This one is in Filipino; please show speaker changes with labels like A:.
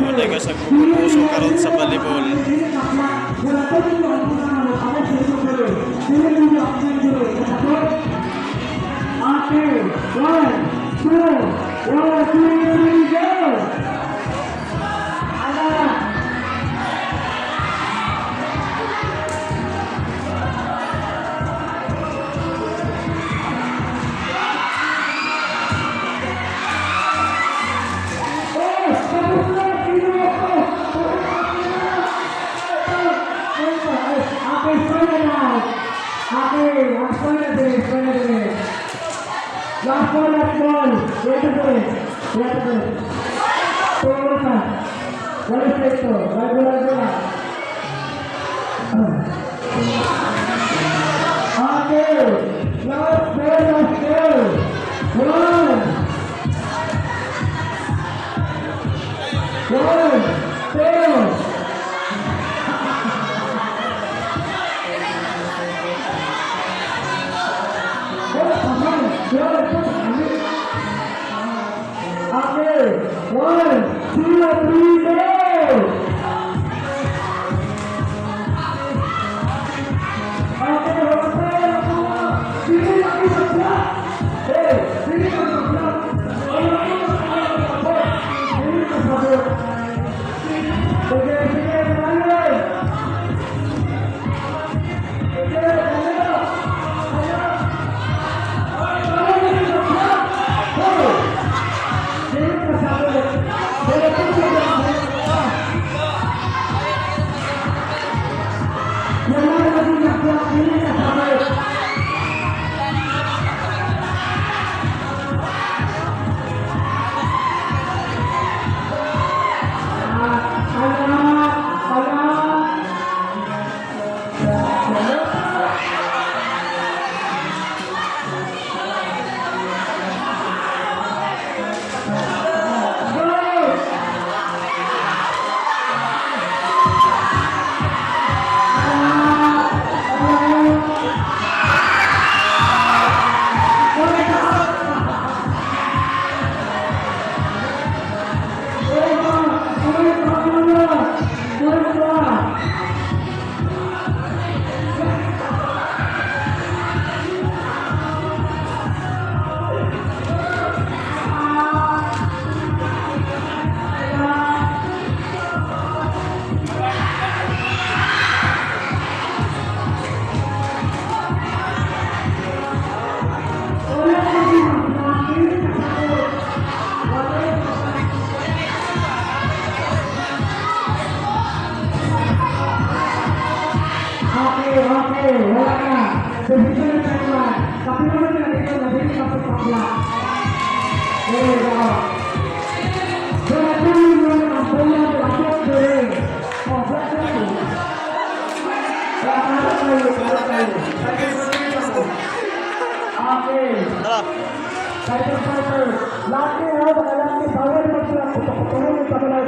A: Wala ka sa puso karon sa volleyball.
B: Last ball. Wait a minute. What is it? Okay. Last ball. One, two. Okay, 1, 2, 3, go! Okay, wala na. Dito na tayo. Tapi naman na dito na dito sa pagpapla. There we go. Kaya tuloy mo na ang bola ng akot doon. Oh, black tayo. Kaya tayo. Okay. Fighter. Laki ha, mga laki. Bawal magpula. Putulong yung pamala